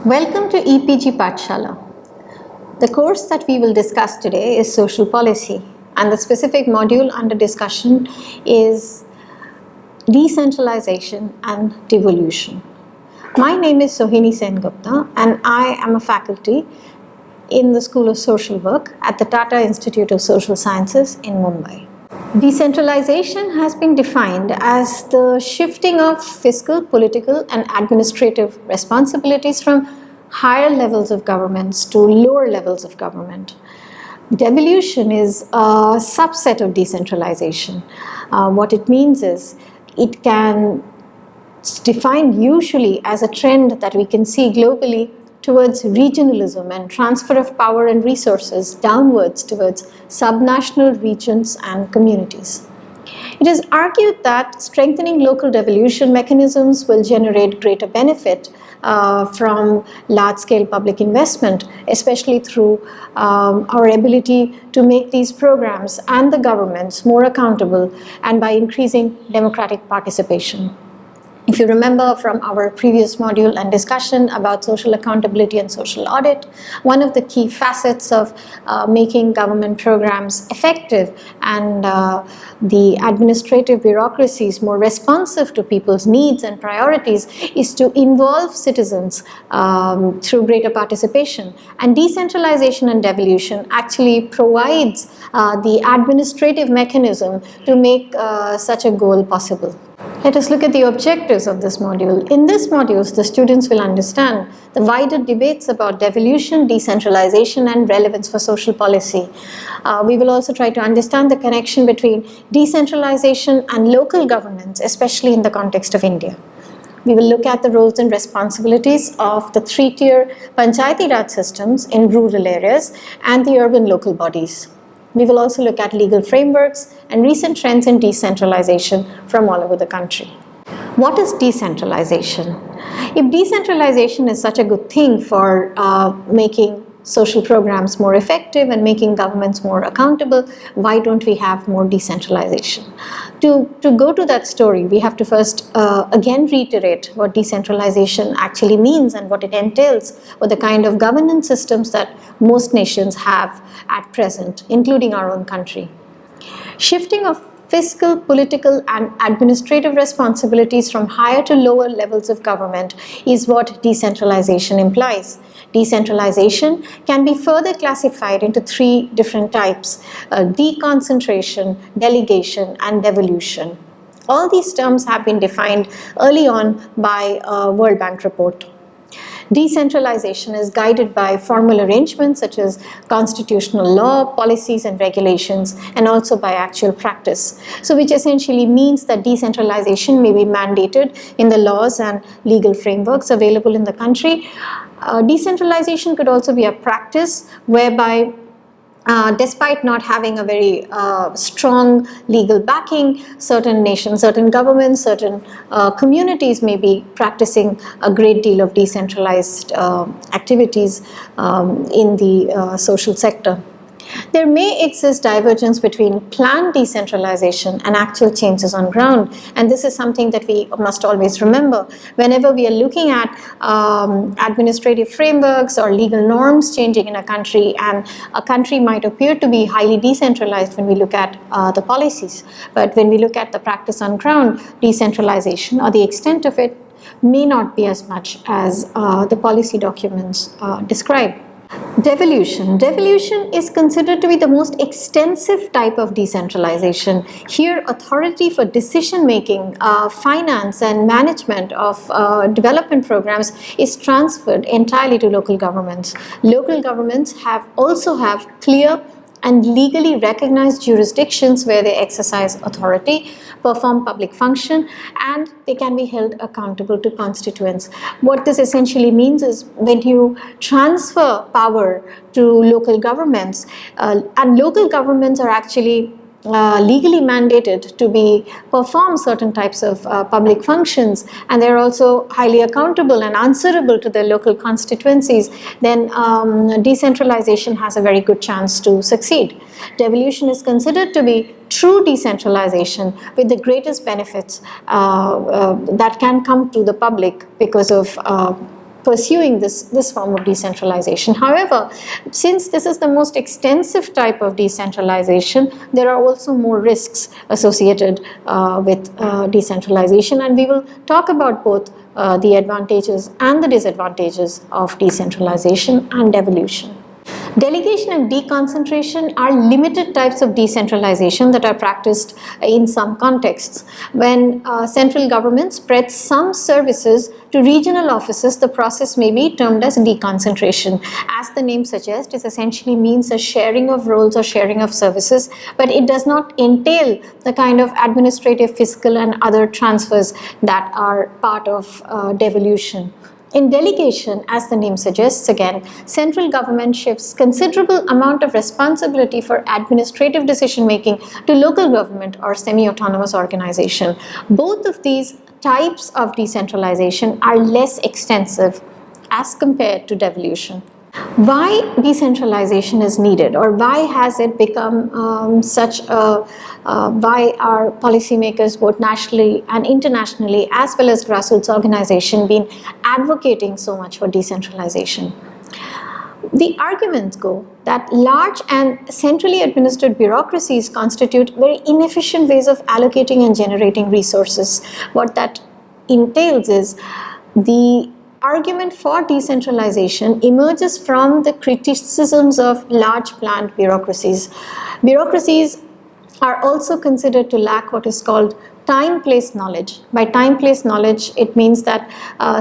Welcome to EPG Pathshala. The course that we will discuss today is social policy, and the specific module under discussion is decentralization and devolution. My name is Sohini Sengupta and I am a faculty in the School of Social Work at the Tata Institute of Social Sciences in Mumbai. Decentralization has been defined as the shifting of fiscal, political and administrative responsibilities from higher levels of governments to lower levels of government. Devolution is a subset of decentralization. What it means is it can defined usually as a trend that we can see globally towards regionalism and transfer of power and resources downwards towards subnational regions and communities. It is argued that strengthening local devolution mechanisms will generate greater benefit from large-scale public investment, especially through our ability to make these programs and the governments more accountable and by increasing democratic participation. If you remember from our previous module and discussion about social accountability and social audit, one of the key facets of making government programs effective and the administrative bureaucracies more responsive to people's needs and priorities is to involve citizens through greater participation. And decentralization and devolution actually provides the administrative mechanism to make such a goal possible. Let us look at the objectives of this module. In this module, the students will understand the wider debates about devolution, decentralization, and relevance for social policy. We will also try to understand the connection between decentralization and local governance, especially in the context of India. We will look at the roles and responsibilities of the three-tier Panchayati Raj systems in rural areas and the urban local bodies. We will also look at legal frameworks and recent trends in decentralization from all over the country. What is decentralization? If decentralization is such a good thing for making social programs more effective and making governments more accountable, why don't we have more decentralization? To go to that story, we have to first again reiterate what decentralization actually means and what it entails, what the kind of governance systems that most nations have at present, including our own country. Shifting of fiscal, political and administrative responsibilities from higher to lower levels of government is what decentralization implies. Decentralization can be further classified into three different types: deconcentration, delegation and devolution. All these terms have been defined early on by a World Bank report. Decentralization is guided by formal arrangements such as constitutional law, policies and regulations, and also by actual practice. So which essentially means that decentralization may be mandated in the laws and legal frameworks available in the country. Decentralization could also be a practice whereby despite not having a very strong legal backing, certain nations, certain governments, certain communities may be practicing a great deal of decentralized activities in the social sector. There may exist divergence between planned decentralization and actual changes on ground, and this is something that we must always remember. Whenever we are looking at administrative frameworks or legal norms changing in a country, and a country might appear to be highly decentralized when we look at the policies, but when we look at the practice on ground, decentralization or the extent of it may not be as much as the policy documents describe. Devolution. Devolution is considered to be the most extensive type of decentralization. Here, authority for decision making, finance and management of development programs is transferred entirely to local governments. Local governments also have clear and legally recognized jurisdictions where they exercise authority, perform public function, and they can be held accountable to constituents. What this essentially means is when you transfer power to local governments, and local governments are actually legally mandated to perform certain types of public functions, and they're also highly accountable and answerable to their local constituencies, then decentralization has a very good chance to succeed. Devolution is considered to be true decentralization with the greatest benefits that can come to the public because of pursuing this form of decentralization. However, since this is the most extensive type of decentralization, there are also more risks associated with decentralization, and we will talk about both the advantages and the disadvantages of decentralization and devolution. Delegation and deconcentration are limited types of decentralization that are practiced in some contexts. When central government spreads some services to regional offices, the process may be termed as deconcentration. As the name suggests, it essentially means a sharing of roles or sharing of services, but it does not entail the kind of administrative, fiscal and other transfers that are part of devolution. In delegation, as the name suggests again, central government shifts considerable amount of responsibility for administrative decision making to local government or semi-autonomous organization. Both of these types of decentralization are less extensive as compared to devolution. Why decentralization is needed, or why has it become why are policymakers both nationally and internationally as well as grassroots organizations been advocating so much for decentralization? The arguments go that large and centrally administered bureaucracies constitute very inefficient ways of allocating and generating resources. What that entails is the argument for decentralization emerges from the criticisms of large planned bureaucracies. Bureaucracies are also considered to lack what is called time-place knowledge. By time-place knowledge, it means that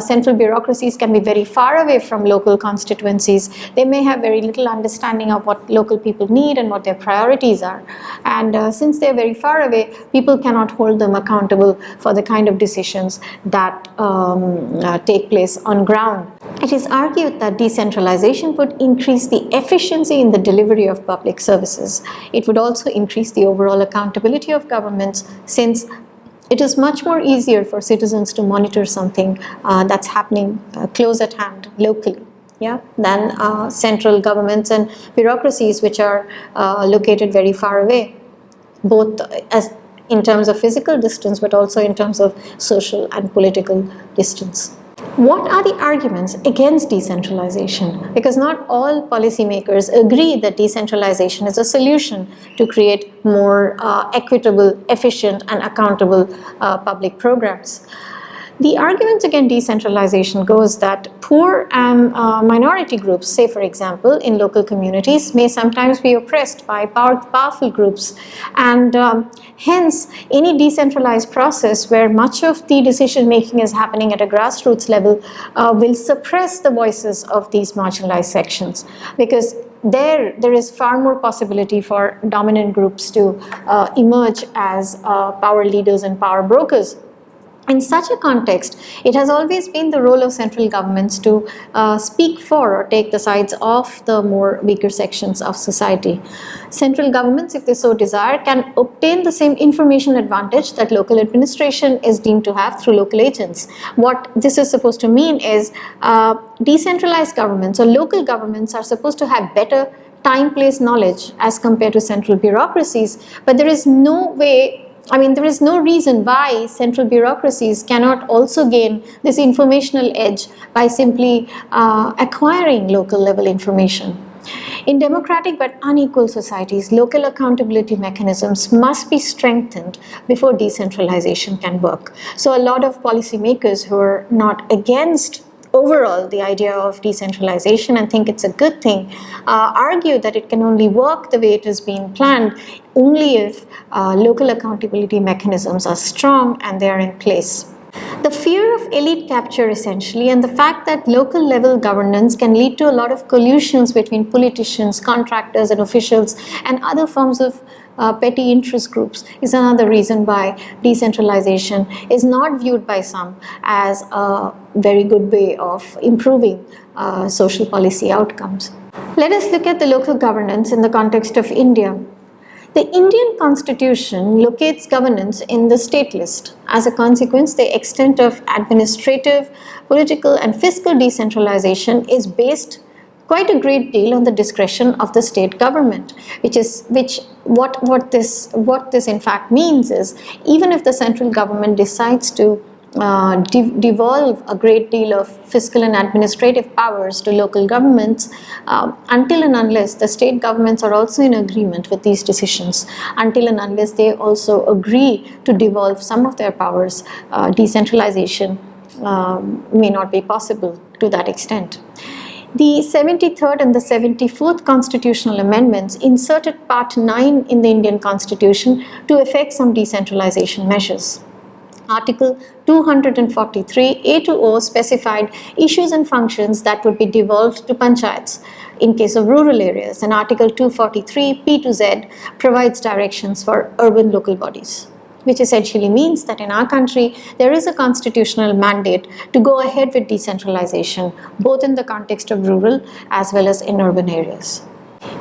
central bureaucracies can be very far away from local constituencies. They may have very little understanding of what local people need and what their priorities are. And since they're very far away, people cannot hold them accountable for the kind of decisions that take place on ground. It is argued that decentralization would increase the efficiency in the delivery of public services. It would also increase the overall accountability of governments, since it is much more easier for citizens to monitor something that's happening close at hand, locally, than central governments and bureaucracies which are located very far away, both as in terms of physical distance but also in terms of social and political distance. What are the arguments against decentralization? Because not all policymakers agree that decentralization is a solution to create more equitable, efficient and accountable public programs. The arguments against decentralization goes that poor and minority groups, say for example in local communities, may sometimes be oppressed by powerful groups, and hence any decentralized process where much of the decision making is happening at a grassroots level will suppress the voices of these marginalized sections, because there is far more possibility for dominant groups to emerge as power leaders and power brokers. In such a context, it has always been the role of central governments to speak for or take the sides of the more weaker sections of society. Central governments, if they so desire, can obtain the same information advantage that local administration is deemed to have through local agents. What this is supposed to mean is decentralized governments or local governments are supposed to have better time-place knowledge as compared to central bureaucracies, but there is no reason why central bureaucracies cannot also gain this informational edge by simply acquiring local level information. In democratic but unequal societies, local accountability mechanisms must be strengthened before decentralization can work. So a lot of policymakers who are not against overall the idea of decentralization and think it's a good thing argue that it can only work the way it is being planned only if local accountability mechanisms are strong and they are in place. The fear of elite capture essentially, and the fact that local level governance can lead to a lot of collusions between politicians, contractors and officials and other forms of petty interest groups is another reason why decentralization is not viewed by some as a very good way of improving social policy outcomes. Let us look at the local governance in the context of India. The Indian Constitution locates governance in the state list. As a consequence, the extent of administrative, political and fiscal decentralization is based quite a great deal on the discretion of the state government, what this in fact means is, even if the central government decides to devolve a great deal of fiscal and administrative powers to local governments until and unless the state governments are also in agreement with these decisions, until and unless they also agree to devolve some of their powers. Decentralization may not be possible to that extent. The 73rd and the 74th constitutional amendments inserted Part 9 in the Indian Constitution to effect some decentralization measures. Article 243 A to O specified issues and functions that would be devolved to Panchayats in case of rural areas, and Article 243 P to Z provides directions for urban local bodies, which essentially means that in our country there is a constitutional mandate to go ahead with decentralization, both in the context of rural as well as in urban areas.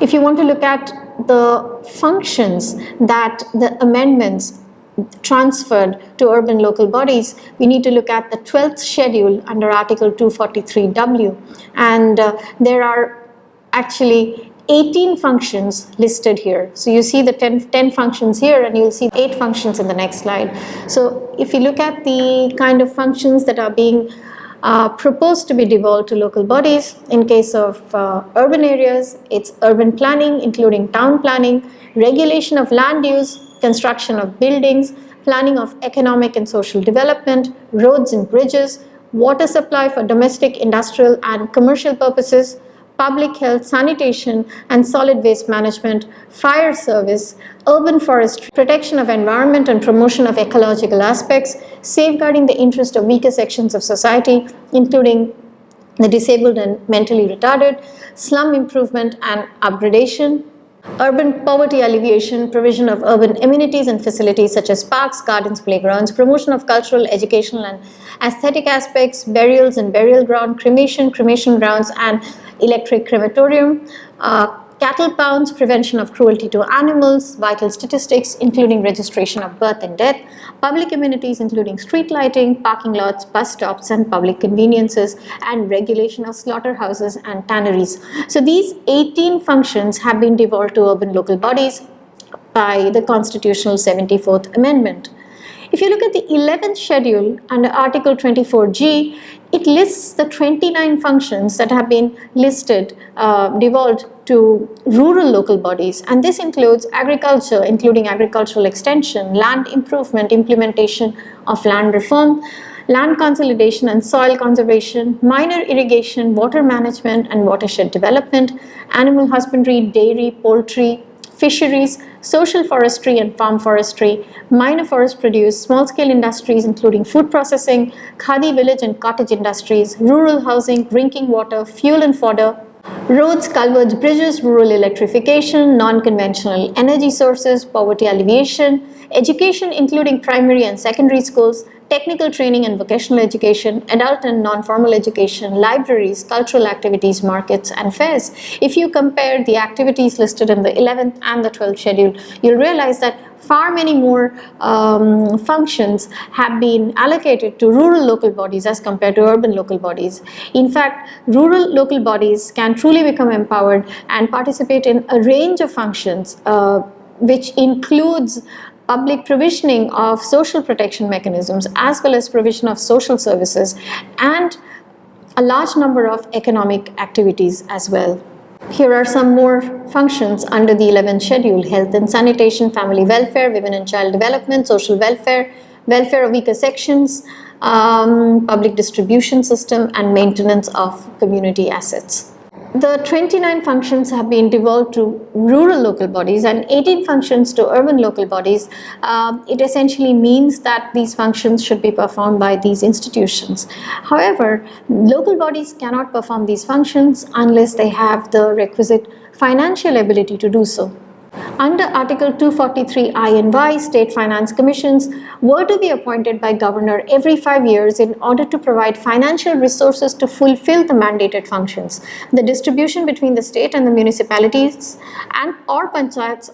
If you want to look at the functions that the amendments transferred to urban local bodies, we need to look at the 12th schedule under Article 243W, and there are actually 18 functions listed here. So you see the 10 functions here, and you'll see 8 functions in the next slide. So if you look at the kind of functions that are being proposed to be devolved to local bodies, in case of urban areas, it's urban planning, including town planning, regulation of land use, construction of buildings, planning of economic and social development, roads and bridges, water supply for domestic, industrial and commercial purposes, public health, sanitation and solid waste management, fire service, urban forestry, protection of environment and promotion of ecological aspects, safeguarding the interest of weaker sections of society, including the disabled and mentally retarded, slum improvement and upgradation, urban poverty alleviation, provision of urban amenities and facilities such as parks, gardens, playgrounds, promotion of cultural, educational and aesthetic aspects, burials and burial ground, cremation grounds and electric crematorium, cattle pounds, prevention of cruelty to animals, vital statistics including registration of birth and death, public amenities including street lighting, parking lots, bus stops and public conveniences, and regulation of slaughterhouses and tanneries. So these 18 functions have been devolved to urban local bodies by the Constitutional 74th Amendment. If you look at the 11th schedule under Article 24G, it lists the 29 functions that have been listed, devolved to rural local bodies, and this includes agriculture, including agricultural extension, land improvement, implementation of land reform, land consolidation and soil conservation, minor irrigation, water management and watershed development, animal husbandry, dairy, poultry, fisheries, social forestry and farm forestry, minor forest produce, small-scale industries including food processing, khadi village and cottage industries, rural housing, drinking water, fuel and fodder, roads, culverts, bridges, rural electrification, non-conventional energy sources, poverty alleviation, education including primary and secondary schools, technical training and vocational education, adult and non-formal education, libraries, cultural activities, markets and fairs. If you compare the activities listed in the 11th and the 12th schedule, you'll realize that far many more functions have been allocated to rural local bodies as compared to urban local bodies. In fact, rural local bodies can truly become empowered and participate in a range of functions, which includes public provisioning of social protection mechanisms as well as provision of social services and a large number of economic activities as well. Here are some more functions under the 11th schedule: health and sanitation, family welfare, women and child development, social welfare, welfare of weaker sections, public distribution system and maintenance of community assets. The 29 functions have been devolved to rural local bodies and 18 functions to urban local bodies. It essentially means that these functions should be performed by these institutions. However, local bodies cannot perform these functions unless they have the requisite financial ability to do so. Under Article 243I and Y, state finance commissions were to be appointed by governor every 5 years in order to provide financial resources to fulfill the mandated functions. The distribution between the state and the municipalities and or panchayats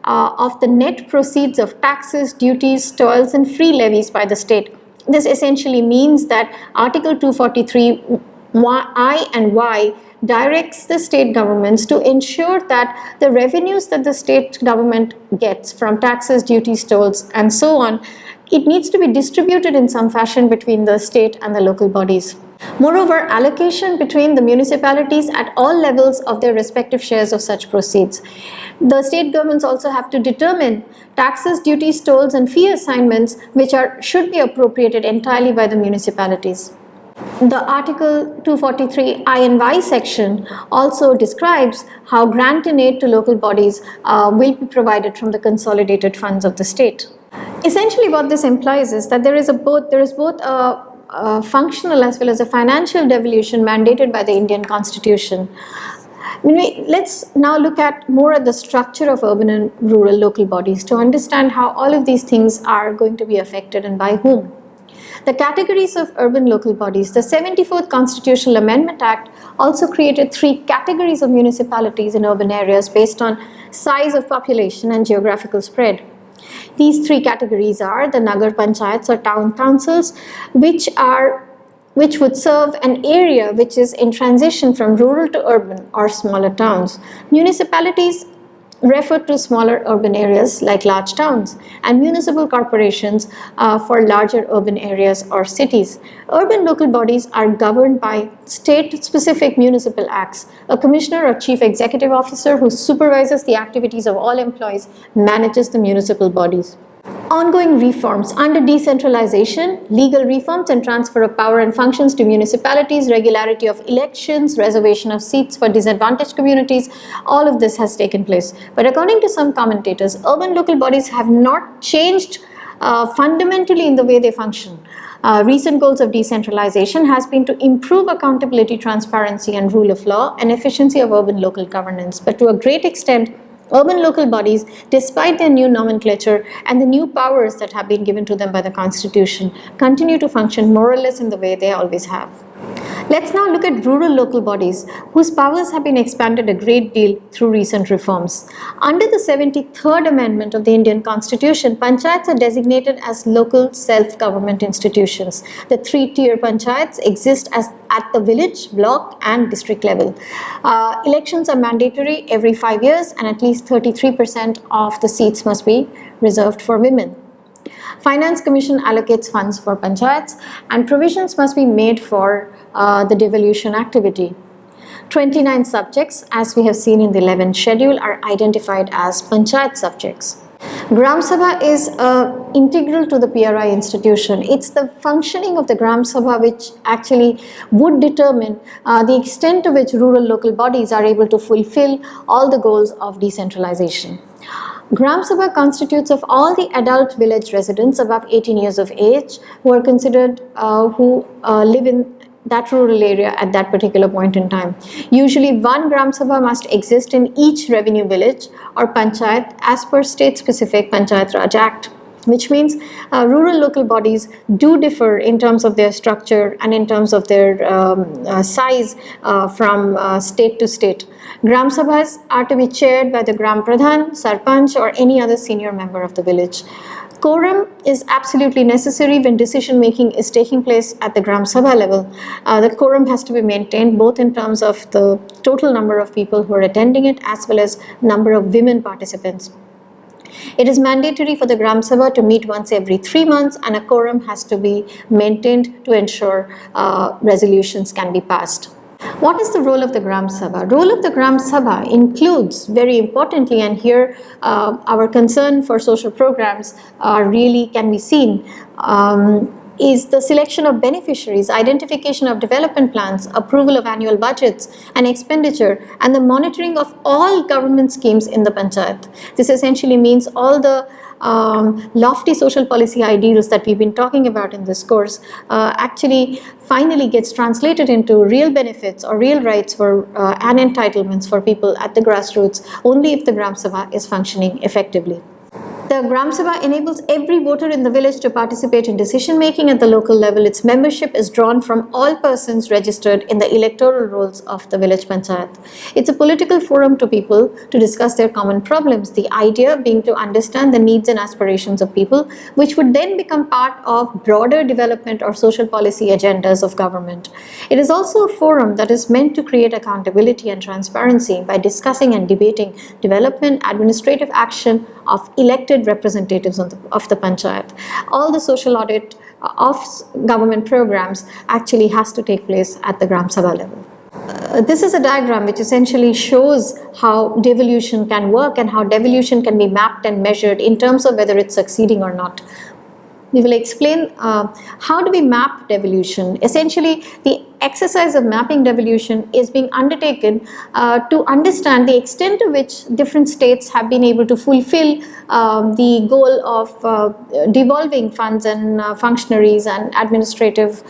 of the net proceeds of taxes, duties, tolls and free levies by the state. This essentially means that Article 243I and Y directs the state governments to ensure that the revenues that the state government gets from taxes, duties, tolls and so on it needs to be distributed in some fashion between the state and the local bodies. Moreover, allocation between the municipalities at all levels of their respective shares of such proceeds. The state governments also have to determine taxes, duties, tolls and fee assignments which should be appropriated entirely by the municipalities. The Article 243 I and Y section also describes how grant and aid to local bodies will be provided from the consolidated funds of the state. Essentially what this implies is that there is both a functional as well as a financial devolution mandated by the Indian Constitution. Let's now look at more at the structure of urban and rural local bodies to understand how all of these things are going to be affected and by whom. The categories of urban local bodies. The 74th Constitutional Amendment Act also created 3 categories of municipalities in urban areas based on size of population and geographical spread. These 3 categories are the Nagar Panchayats or town councils, which would serve an area which is in transition from rural to urban or smaller towns. Municipalities refer to smaller urban areas like large towns, and municipal corporations for larger urban areas or cities. Urban local bodies are governed by state-specific municipal acts. A commissioner or chief executive officer who supervises the activities of all employees manages the municipal bodies. Ongoing reforms. Under decentralization, legal reforms and transfer of power and functions to municipalities, regularity of elections, reservation of seats for disadvantaged communities, all of this has taken place. But according to some commentators, urban local bodies have not changed fundamentally in the way they function. Recent goals of decentralization has been to improve accountability, transparency and rule of law and efficiency of urban local governance. But to a great extent, urban local bodies, despite their new nomenclature and the new powers that have been given to them by the Constitution, continue to function more or less in the way they always have. Let's now look at rural local bodies, whose powers have been expanded a great deal through recent reforms. Under the 73rd Amendment of the Indian Constitution, Panchayats are designated as local self-government institutions. The 3-tier Panchayats exist at the village, block and district level. Elections are mandatory every 5 years and at least 33% of the seats must be reserved for women. Finance Commission allocates funds for Panchayats and provisions must be made for the devolution activity. 29 subjects, as we have seen in the 11th schedule, are identified as Panchayat subjects. Gram Sabha is integral to the PRI institution. It's the functioning of the Gram Sabha which actually would determine the extent to which rural local bodies are able to fulfill all the goals of decentralization. Gram Sabha constitutes of all the adult village residents above 18 years of age who are considered who live in that rural area at that particular point in time. Usually one Gram Sabha must exist in each revenue village or Panchayat as per state-specific Panchayat Raj Act, which means rural local bodies do differ in terms of their structure and in terms of their size from state to state. Gram Sabhas are to be chaired by the Gram Pradhan, Sarpanch or any other senior member of the village. Quorum is absolutely necessary when decision making is taking place at the Gram Sabha level. The quorum has to be maintained both in terms of the total number of people who are attending it as well as number of women participants. It is mandatory for the Gram Sabha to meet once every 3 months and a quorum has to be maintained to ensure resolutions can be passed. What is the role of the Gram Sabha? Role of the Gram Sabha includes, very importantly, and here our concern for social programs really can be seen, is the selection of beneficiaries, identification of development plans, approval of annual budgets and expenditure, and the monitoring of all government schemes in the Panchayat. This essentially means all the lofty social policy ideals that we've been talking about in this course actually finally gets translated into real benefits or real rights for and entitlements for people at the grassroots only if the Gram Sabha is functioning effectively. The Gram Sabha enables every voter in the village to participate in decision making at the local level. Its membership is drawn from all persons registered in the electoral rolls of the village panchayat. It's a political forum to people to discuss their common problems, the idea being to understand the needs and aspirations of people, which would then become part of broader development or social policy agendas of government. It is also a forum that is meant to create accountability and transparency by discussing and debating development, administrative action of elected elected representatives of the Panchayat. All the social audit of government programs actually has to take place at the Gram Sabha level. This is a diagram which essentially shows how devolution can work and how devolution can be mapped and measured in terms of whether it's succeeding or not. We will explain how do we map devolution. Essentially, the exercise of mapping devolution is being undertaken to understand the extent to which different states have been able to fulfill the goal of devolving funds and functionaries and administrative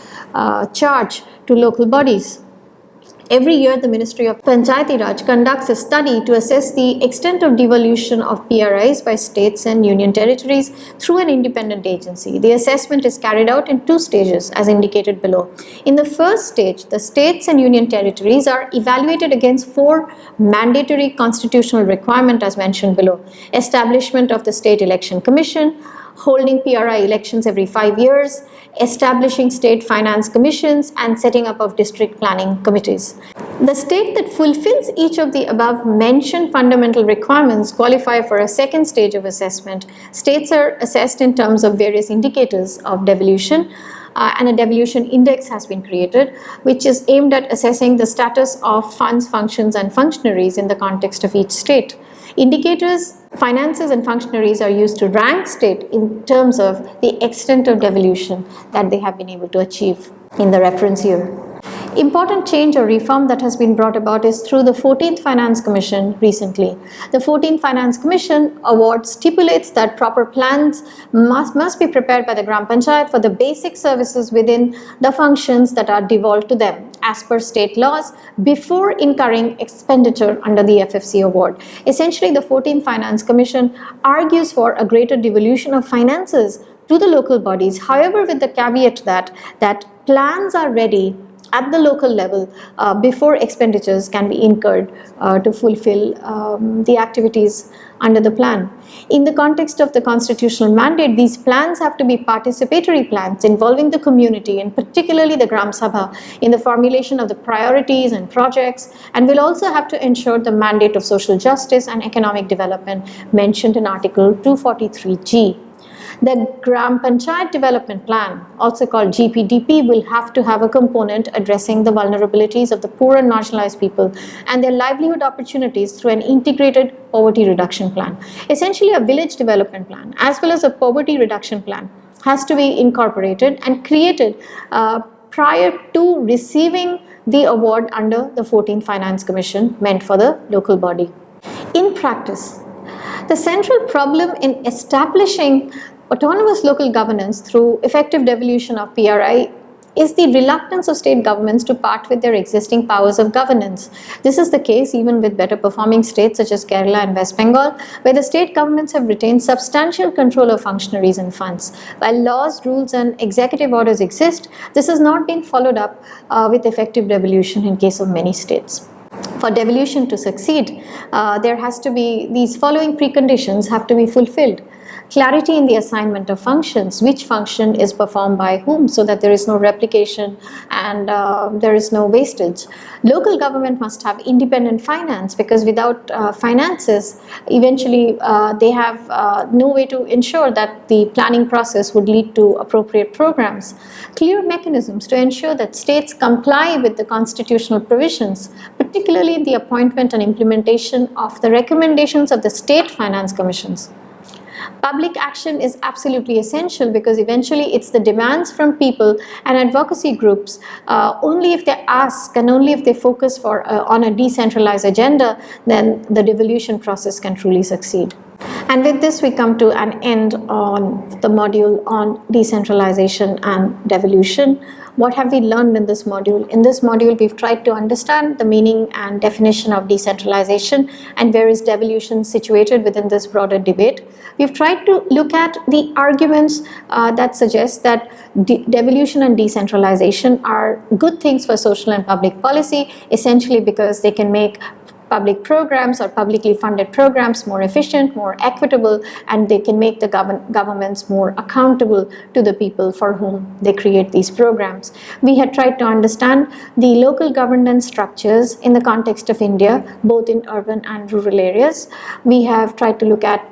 charge to local bodies. Every year, the Ministry of Panchayati Raj conducts a study to assess the extent of devolution of PRIs by states and union territories through an independent agency. The assessment is carried out in 2 stages as indicated below. In the first stage, the states and union territories are evaluated against 4 mandatory constitutional requirements as mentioned below. Establishment of the State Election Commission, holding PRI elections every 5 years, establishing state finance commissions, and setting up of district planning committees. The state that fulfills each of the above mentioned fundamental requirements qualify for a second stage of assessment. States are assessed in terms of various indicators of devolution, and a devolution index has been created, which is aimed at assessing the status of funds, functions, and functionaries in the context of each state. Indicators, finances, and functionaries are used to rank state in terms of the extent of devolution that they have been able to achieve in the reference year. Important change or reform that has been brought about is through the 14th Finance Commission recently. The 14th Finance Commission award stipulates that proper plans must be prepared by the Gram Panchayat for the basic services within the functions that are devolved to them as per state laws before incurring expenditure under the FFC award. Essentially, the 14th Finance Commission argues for a greater devolution of finances to the local bodies, however with the caveat that plans are ready at the local level before expenditures can be incurred to fulfill the activities under the plan. In the context of the constitutional mandate, these plans have to be participatory plans involving the community and particularly the Gram Sabha in the formulation of the priorities and projects, and will also have to ensure the mandate of social justice and economic development mentioned in Article 243G. The Gram Panchayat Development Plan, also called GPDP, will have to have a component addressing the vulnerabilities of the poor and marginalized people and their livelihood opportunities through an integrated poverty reduction plan. Essentially, a village development plan as well as a poverty reduction plan has to be incorporated and created prior to receiving the award under the 14th Finance Commission meant for the local body. In practice, the central problem in establishing autonomous local governance through effective devolution of PRI is the reluctance of state governments to part with their existing powers of governance. This is the case even with better performing states such as Kerala and West Bengal, where the state governments have retained substantial control of functionaries and funds. While laws, rules, and executive orders exist, this has not been followed up with effective devolution in case of many states. For devolution to succeed, there has to be these following preconditions have to be fulfilled. Clarity in the assignment of functions, which function is performed by whom, so that there is no replication and there is no wastage. Local government must have independent finance, because without finances, eventually they have no way to ensure that the planning process would lead to appropriate programs. Clear mechanisms to ensure that states comply with the constitutional provisions, particularly in the appointment and implementation of the recommendations of the state finance commissions. Public action is absolutely essential, because eventually it's the demands from people and advocacy groups. Only if they ask and only if they focus on a decentralized agenda, then the devolution process can truly succeed. And with this, we come to an end on the module on decentralization and devolution. What have we learned in this module? In this module, we've tried to understand the meaning and definition of decentralization and where is devolution situated within this broader debate. We've tried to look at the arguments that suggest that devolution and decentralization are good things for social and public policy, essentially because they can make public programs or publicly funded programs more efficient, more equitable, and they can make the governments more accountable to the people for whom they create these programs. We had tried to understand the local governance structures in the context of India, both in urban and rural areas. We have tried to look at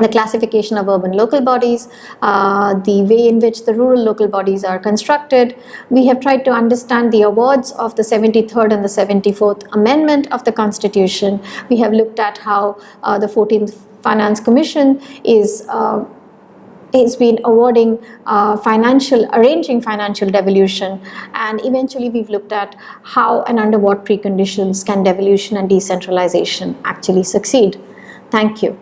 the classification of urban local bodies, the way in which the rural local bodies are constructed. We have tried to understand the awards of the 73rd and the 74th Amendment of the Constitution. We have looked at how the 14th Finance Commission is has been awarding arranging financial devolution, and eventually we've looked at how and under what preconditions can devolution and decentralization actually succeed. Thank you.